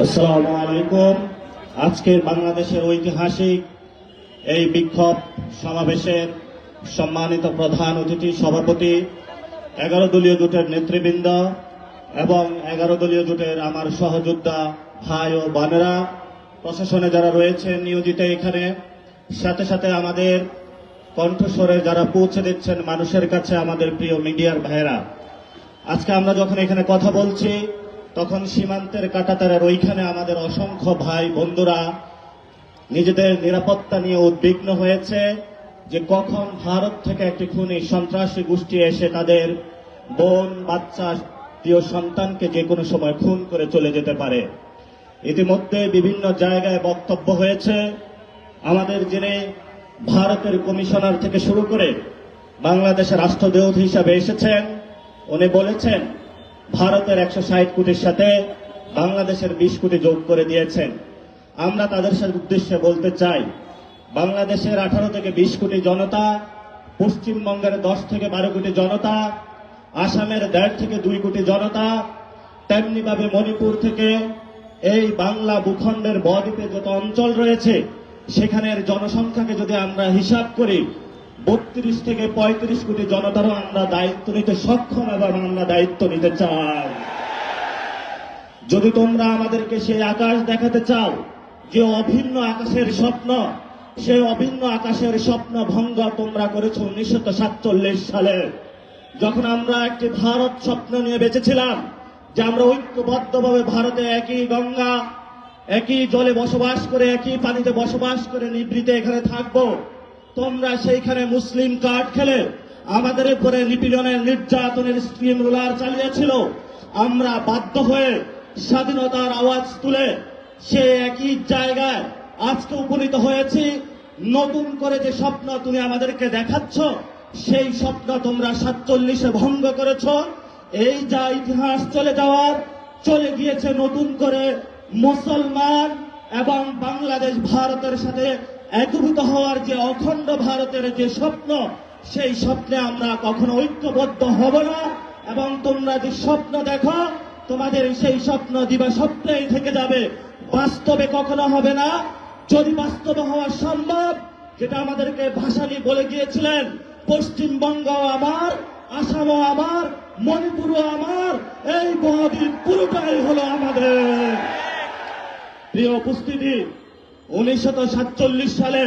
আসসালামু আলাইকুম। আজকের বাংলাদেশের ঐতিহাসিক এই বিক্ষোভ সমাবেশের সম্মানিত প্রধান অতিথি সভাপতি, 11 দলীয় জোটের নেতৃবৃন্দ এবং 11 দলীয় জোটের আমার সহযোদ্ধা ভাই ও বোনেরা, প্রশাসনে যারা রয়েছেন নিয়োজিত এখানে, সাথে সাথে আমাদের কণ্ঠস্বরে যারা পৌঁছে দিচ্ছেন মানুষের কাছে, আমাদের প্রিয় মিডিয়ার ভাইয়েরা, আজকে আমরা যখন এখানে কথা বলছি তখন সীমান্তের কাঁটাতারের ওইখানে আমাদের অসংখ্য ভাই বন্ধুরা নিজেদের নিরাপত্তা নিয়ে উদ্বিগ্ন হয়েছে যে কখন ভারত থেকে একটি খুনি সন্ত্রাসী গোষ্ঠী এসে তাদের বোন, বাচ্চা, প্রিয় সন্তানকে যে কোনো সময় খুন করে চলে যেতে পারে। ইতিমধ্যে বিভিন্ন জায়গায় বক্তব্য হয়েছে। আমাদের যিনি ভারতের কমিশনার থেকে শুরু করে বাংলাদেশের রাষ্ট্রদূত হিসাবে এসেছেন, উনি বলেছেন ভারতের 160 কোটির সাথে বাংলাদেশের 20 কোটি যোগ করে দিয়েছেন। আমরা তাদের সাথে উদ্দেশ্যে বলতে চাই, বাংলাদেশের 18 থেকে 20 কোটি জনতা, পশ্চিমবঙ্গের 10 থেকে 12 কোটি জনতা, আসামের 1.5 থেকে 2 কোটি জনতা, তেমনিভাবে মণিপুর থেকে এই বাংলা ভূখণ্ডের বদ্বীপে যত অঞ্চল রয়েছে সেখানের জনসংখ্যাকে যদি আমরা হিসাব করি, 32 থেকে 35 কোটি জনতারও আমরা দায়িত্ব নিতে সক্ষম এবং আমরা দায়িত্ব নিতে চাই। যদি তোমরা আমাদেরকে সেই আকাশ দেখাতে চাও যে অভিন্ন আকাশের স্বপ্ন, সেই অভিন্ন আকাশের স্বপ্ন ভঙ্গ তোমরা করেছো 1947 সালে, যখন আমরা একটি ভারত স্বপ্ন নিয়ে বেঁচেছিলাম যে আমরা ঐক্যবদ্ধভাবে ভারতে একই গঙ্গা, একই জলে বসবাস করে, একই পানিতে বসবাস করে নিভৃতে এখানে থাকবো। তোমরা সেইখানে মুসলিম কার্ড খেলে আমাদের উপরে নিপীড়নের, নির্যাতনের স্টিম রোলার চালিয়েছিল। আমরা বাধ্য হয়ে স্বাধীনতার আওয়াজ তুলে সে একই জায়গায় আজকে উপনীত হয়েছি। নতুন করে যে স্বপ্ন তুমি আমাদেরকে দেখাচ্ছ, সেই স্বপ্ন তোমরা 47-এ ভঙ্গ করেছ। এই যা ইতিহাস চলে গিয়েছে, নতুন করে মুসলমান এবং বাংলাদেশ ভারতের সাথে একীভূত হওয়ার যে অখণ্ড ভারতের যে স্বপ্ন, সেই স্বপ্নে আমরা কখনো ঐক্যবদ্ধ হব না। এবং তোমরা যে স্বপ্ন দেখো, তোমাদের সেই স্বপ্ন দিবা স্বপ্নেই থেকে যাবে, বাস্তবে কখনো হবে না। যদি বাস্তবে হওয়া সম্ভব, যেটা আমাদেরকে ভাসানী বলে গিয়েছিলেন, পশ্চিমবঙ্গ আমার, আসামও আমার, মণিপুরও আমার, এই বদ্বীপ পুরোটাই হলো আমাদের। প্রিয় উপস্থিতি, 1947 সালে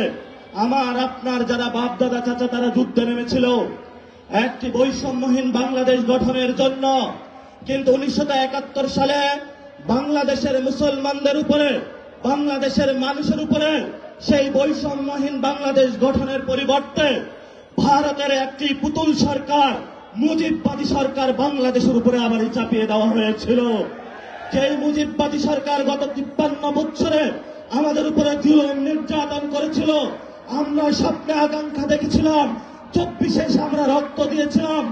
আমার আপনার যারা বাপ দাদা চাচা তারা যুদ্ধে নেমেছিল একটি বৈষম্যহীন বাংলাদেশ গঠনের জন্য, কিন্তু 1971 সালে বাংলাদেশের মুসলমানদের উপরে, বাংলাদেশের মানুষের উপরে সেই বৈষম্যহীন বাংলাদেশ গঠনের পরিবর্তে ভারতের একটি পুতুল সরকার, মুজিববাদী সরকার বাংলাদেশের উপরে আবারই চাপিয়ে দেওয়া হয়েছিল। সেই মুজিববাদী সরকার গত 53 বছরে আমাদের উপরে জুলুম নির্যাতন করেছিল। আমরা স্বপ্নে আকাঙ্ক্ষা দেখেছিলাম, 24-এ আমরা রক্ত দিয়েছিলাম,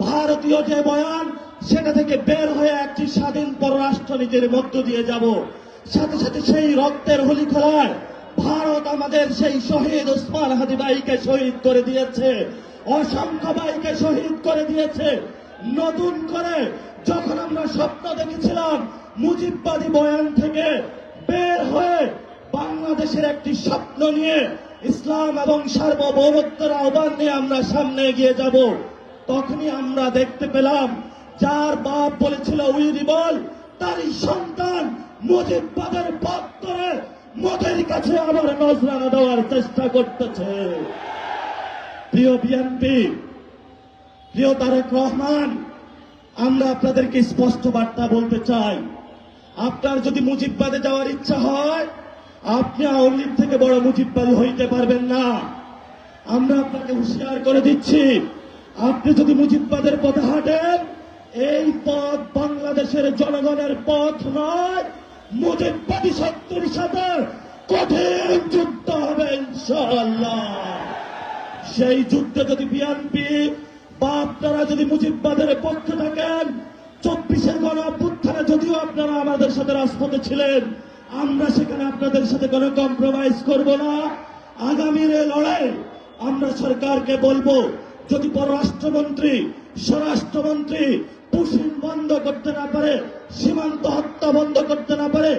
ভারতীয় যে বয়ান সেটা থেকে বের হয়ে একটি স্বাধীন পররাষ্ট্রনীতির মধ্য দিয়ে যাব। সাথে সাথে সেই রক্তের হোলি খেলায় ভারত আমাদের সেই শহীদ ওসমান হাদি ভাইকে শহীদ করে দিয়েছে, অসংখ্য ভাইকে শহীদ করে দিয়েছে। নতুন করে যখন আমরা স্বপ্ন দেখেছিলাম, মুজিববাদী বয়ান থেকে বের হয়ে বাংলাদেশের একটি স্বপ্ন নিয়ে ইসলাম এবং সার্বভৌমত্বের আহ্বান নিয়ে আমরা সামনে এগিয়ে যাব, তখনই আমরা দেখতে পেলাম যার বাপ বলেছিল উই রিবল, তারই সন্তান মুজিববাদের পথ ধরে মোদের কাছে আবার নজরানা দেওয়ার চেষ্টা করতেছে। প্রিয় বিএনপি, প্রিয় তারেক রহমান, আমরা আপনাদেরকে স্পষ্ট বার্তা বলতে চাই, আপনার যদি মুজিববাদে যাওয়ার ইচ্ছা হয়, আপনি আওয়ামী লীগ থেকে বড় মুজিববাদী হইতে পারবেন না। আমরা আপনাকে হুঁশিয়ার করে দিচ্ছি, আপনি যদি মুজিববাদের পথে হাঁটেন, এই পথ বাংলাদেশের জনগণের পথ নয়। মুজিববাদী শক্তির সাথে কঠিন যুদ্ধ হবে ইনশাআল্লাহ। সেই যুদ্ধে যদি বিএনপি বা আপনারা যদি মুজিববাদের পক্ষে থাকেন, 24-এর গণঅভ্যুত্থানে যদিও আপনারা আমাদের সাথে রাজপথে ছিলেন, আমরা সেখানে আপনাদের সাথে কোনো কম্প্রোমাইজ করব না। আগামীর এই লড়াই আমরা সরকারকে বলবো, যদি পররাষ্ট্রমন্ত্রী, স্বরাষ্ট্রমন্ত্রী পুশিং বন্ধ করতে না পারে, সীমান্ত হত্যা বন্ধ করতে না পারে,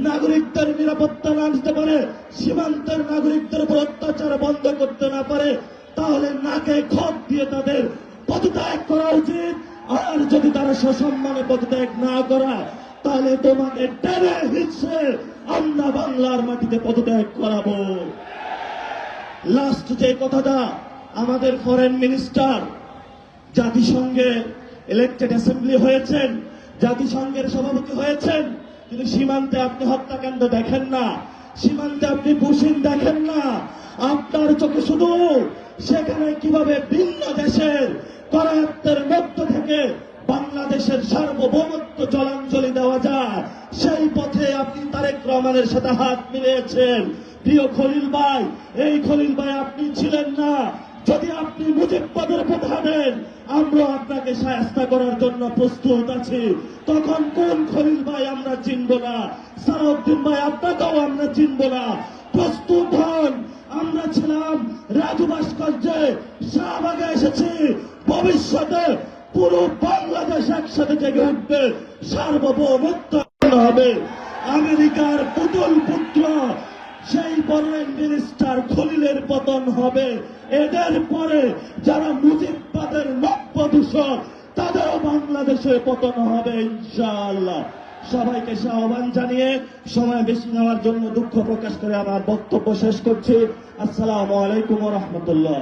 নাগরিকদের নিরাপত্তা না দিতে পারে, সীমান্তের নাগরিকদের উপর অত্যাচার বন্ধ করতে না পারে, তাহলে নাকে খত দিয়ে তাদের পদত্যাগ করা উচিত। আর যদি তারা সসম্মানে পদত্যাগ না করা, তাহলে তোমাকে টেনে হিচ্ছে আমরা বাংলার মাটিতে পদত্যাগ করাবো। লাস্ট যে কথাটা, আমাদের ফরেন মিনিস্টার জাতিসংঘে ইলেক্টেড অ্যাসেম্বলি হয়েছেন, জাতিসংঘের সভাপতি হয়েছেন, কিন্তু সীমান্তে আপনি হত্যাকাণ্ড দেখেন না, সীমান্তে আপনি পুশিং দেখেন না। আপনার চোখে শুধু সেখানে কিভাবে ভিন্ন দেশের করায়ত্তের মধ্য থেকে বাংলাদেশের সার্বভৌমত্ব জলাঞ্জলি দেওয়া যায়, সেই পথে আপনি তারেক রহমানের সাথে হাত মিলিয়েছেন। প্রিয় খলিল ভাই, এই খলিল ভাই আপনি ছিলেন না। যদি আপনি মুজিববাদের কথা দেন, আমরা আপনাকে শায়েস্তা করার জন্য প্রস্তুত আছি। তখন কোন খলিল ভাই আমরা চিনব না, সালাউদ্দিন ভাই আপনাকেও আমরা চিনব না। প্রস্তুত হন। আমরা ছিলাম রাজু ভাস্কর্যে, শাহবাগে এসেছি। ভবিষ্যতে পুরো বাংলাদেশ একসাথে জেগে উঠবে, সার্বভৌমত্ব হবে। আমেরিকার পুতুল পুত্র সেই ফরেন মিনিস্টার খলিলের পতন হবে। এদের পরে যারা মুজিববাদের নব্যদূষক, তাদেরও বাংলাদেশে পতন হবে ইনশাআল্লাহ। সবাইকে আহ্বান জানিয়ে সময় বেশি নেওয়ার জন্য দুঃখ প্রকাশ করে আমার বক্তব্য শেষ করছি। আসসালামু আলাইকুম ওয়া রাহমাতুল্লাহ।